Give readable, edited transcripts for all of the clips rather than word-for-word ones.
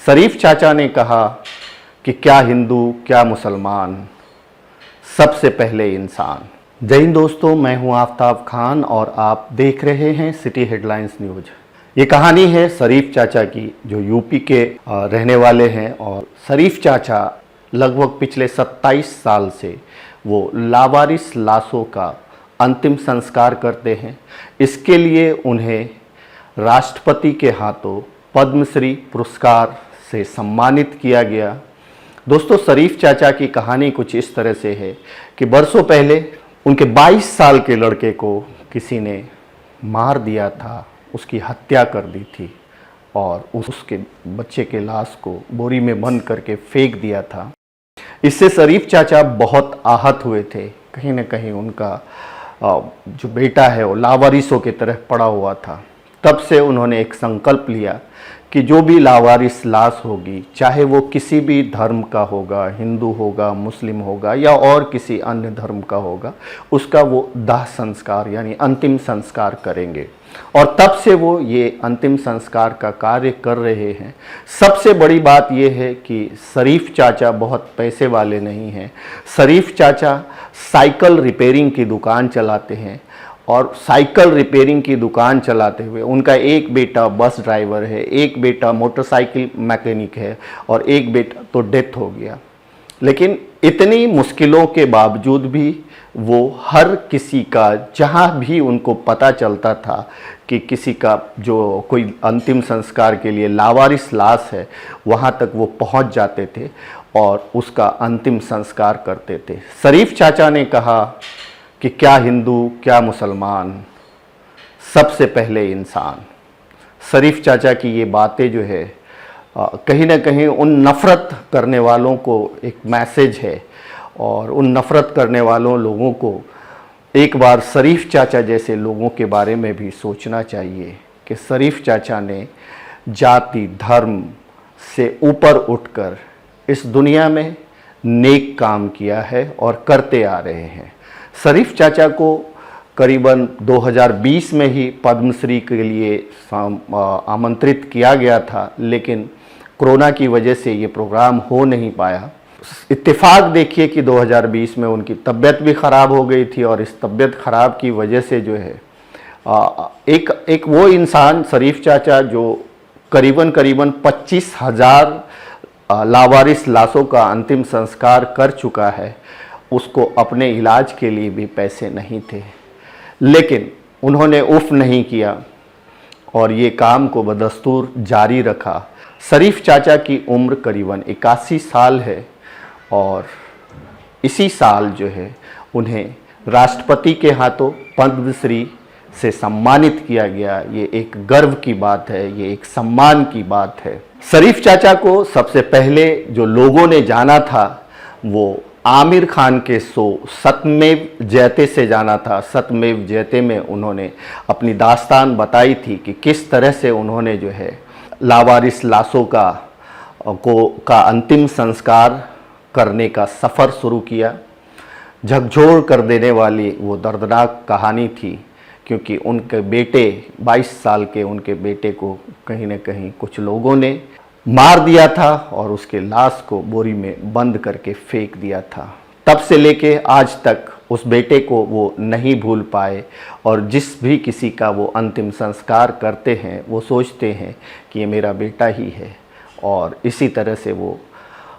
शरीफ चाचा ने कहा कि क्या हिंदू क्या मुसलमान, सबसे पहले इंसान। जय हिंद दोस्तों, मैं हूं आफ्ताब खान और आप देख रहे हैं सिटी हेडलाइंस न्यूज। ये कहानी है शरीफ चाचा की, जो यूपी के रहने वाले हैं। और शरीफ चाचा लगभग पिछले 27 साल से वो लावारिस लाशों का अंतिम संस्कार करते हैं। इसके लिए उन्हें राष्ट्रपति के हाथों पद्मश्री पुरस्कार से सम्मानित किया गया। दोस्तों, शरीफ चाचा की कहानी कुछ इस तरह से है कि बरसों पहले उनके 22 साल के लड़के को किसी ने मार दिया था, उसकी हत्या कर दी थी और उसके बच्चे के लाश को बोरी में बंद करके फेंक दिया था। इससे शरीफ चाचा बहुत आहत हुए थे। कहीं ना कहीं उनका जो बेटा है वो लावारिसों की तरह पड़ा हुआ था। तब से उन्होंने एक संकल्प लिया कि जो भी लावारिस लाश होगी, चाहे वो किसी भी धर्म का होगा, हिंदू होगा, मुस्लिम होगा या और किसी अन्य धर्म का होगा, उसका वो दाह संस्कार यानी अंतिम संस्कार करेंगे। और तब से वो ये अंतिम संस्कार का कार्य कर रहे हैं। सबसे बड़ी बात ये है कि शरीफ चाचा बहुत पैसे वाले नहीं हैं। शरीफ चाचा साइकिल रिपेयरिंग की दुकान चलाते हैं और साइकिल रिपेयरिंग की दुकान चलाते हुए उनका एक बेटा बस ड्राइवर है, एक बेटा मोटरसाइकिल मैकेनिक है और एक बेटा तो डेथ हो गया। लेकिन इतनी मुश्किलों के बावजूद भी वो हर किसी का, जहाँ भी उनको पता चलता था कि किसी का जो कोई अंतिम संस्कार के लिए लावारिस लाश है, वहाँ तक वो पहुँच जाते थे और उसका अंतिम संस्कार करते थे। शरीफ चाचा ने कहा कि क्या हिंदू क्या मुसलमान, सबसे पहले इंसान। शरीफ चाचा की ये बातें जो है कहीं ना कहीं उन नफ़रत करने वालों को एक मैसेज है। और उन नफ़रत करने वालों लोगों को एक बार शरीफ चाचा जैसे लोगों के बारे में भी सोचना चाहिए कि शरीफ चाचा ने जाति धर्म से ऊपर उठकर इस दुनिया में नेक काम किया है और करते आ रहे हैं। शरीफ चाचा को करीबन 2020 में ही पद्मश्री के लिए आमंत्रित किया गया था, लेकिन कोरोना की वजह से ये प्रोग्राम हो नहीं पाया। इत्तेफाक देखिए कि 2020 में उनकी तबीयत भी ख़राब हो गई थी और इस तबीयत ख़राब की वजह से जो है एक वो इंसान शरीफ चाचा जो करीबन 25,000 लावारिस लाशों का अंतिम संस्कार कर चुका है, उसको अपने इलाज के लिए भी पैसे नहीं थे। लेकिन उन्होंने उफ नहीं किया और ये काम को बदस्तूर जारी रखा। शरीफ चाचा की उम्र करीबन 81 साल है और इसी साल जो है उन्हें राष्ट्रपति के हाथों पद्मश्री से सम्मानित किया गया। ये एक गर्व की बात है, ये एक सम्मान की बात है। शरीफ चाचा को सबसे पहले जो लोगों ने जाना था वो आमिर खान के शो सत्यमेव जयते से जाना था। सत्यमेव जयते में उन्होंने अपनी दास्तान बताई थी कि किस तरह से उन्होंने जो है लावारिस लाशों का अंतिम संस्कार करने का सफ़र शुरू किया। झकझोर कर देने वाली वो दर्दनाक कहानी थी, क्योंकि उनके बेटे 22 साल के उनके बेटे को कहीं न कहीं कुछ लोगों ने मार दिया था और उसके लाश को बोरी में बंद करके फेंक दिया था। तब से लेके आज तक उस बेटे को वो नहीं भूल पाए और जिस भी किसी का वो अंतिम संस्कार करते हैं वो सोचते हैं कि ये मेरा बेटा ही है। और इसी तरह से वो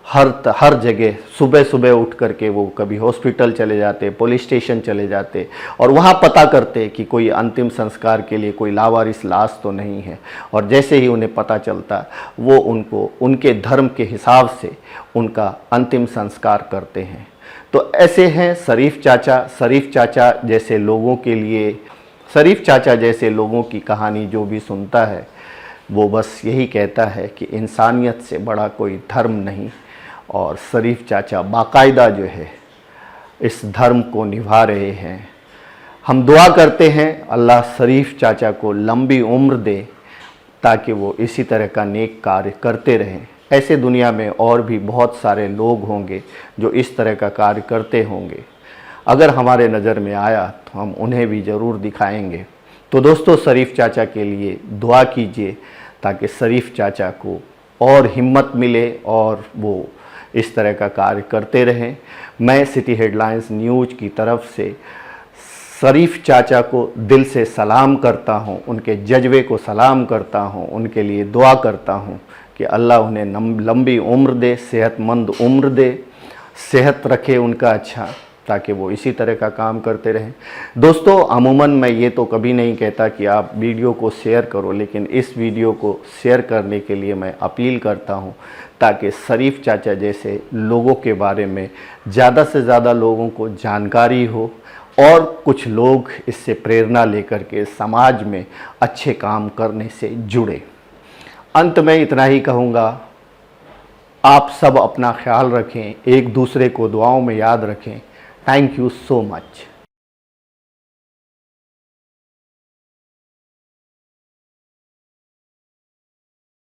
हर जगह सुबह सुबह उठ करके वो कभी हॉस्पिटल चले जाते, पुलिस स्टेशन चले जाते और वहाँ पता करते कि कोई अंतिम संस्कार के लिए कोई लावारिस लाश तो नहीं है। और जैसे ही उन्हें पता चलता, वो उनको उनके धर्म के हिसाब से उनका अंतिम संस्कार करते हैं। तो ऐसे हैं शरीफ चाचा। शरीफ चाचा जैसे लोगों के लिए, शरीफ चाचा जैसे लोगों की कहानी जो भी सुनता है वो बस यही कहता है कि इंसानियत से बड़ा कोई धर्म नहीं। और शरीफ चाचा बाकायदा जो है इस धर्म को निभा रहे हैं। हम दुआ करते हैं अल्लाह शरीफ चाचा को लंबी उम्र दे ताकि वो इसी तरह का नेक कार्य करते रहें। ऐसे दुनिया में और भी बहुत सारे लोग होंगे जो इस तरह का कार्य करते होंगे। अगर हमारे नज़र में आया तो हम उन्हें भी ज़रूर दिखाएंगे। तो दोस्तों, शरीफ चाचा के लिए दुआ कीजिए ताकि शरीफ चाचा को और हिम्मत मिले और वो इस तरह का कार्य करते रहें। मैं सिटी हेडलाइंस न्यूज़ की तरफ से शरीफ चाचा को दिल से सलाम करता हूं, उनके जज्बे को सलाम करता हूं, उनके लिए दुआ करता हूं कि अल्लाह उन्हें लंबी उम्र दे, सेहतमंद उम्र दे, सेहत रखे उनका अच्छा, ताकि वो इसी तरह का काम करते रहें। दोस्तों, अमूमन मैं ये तो कभी नहीं कहता कि आप वीडियो को शेयर करो, लेकिन इस वीडियो को शेयर करने के लिए मैं अपील करता हूं, ताकि शरीफ चाचा जैसे लोगों के बारे में ज़्यादा से ज़्यादा लोगों को जानकारी हो और कुछ लोग इससे प्रेरणा लेकर के समाज में अच्छे काम करने से जुड़े। अंत में इतना ही कहूँगा, आप सब अपना ख्याल रखें, एक दूसरे को दुआओं में याद रखें। Thank you so much.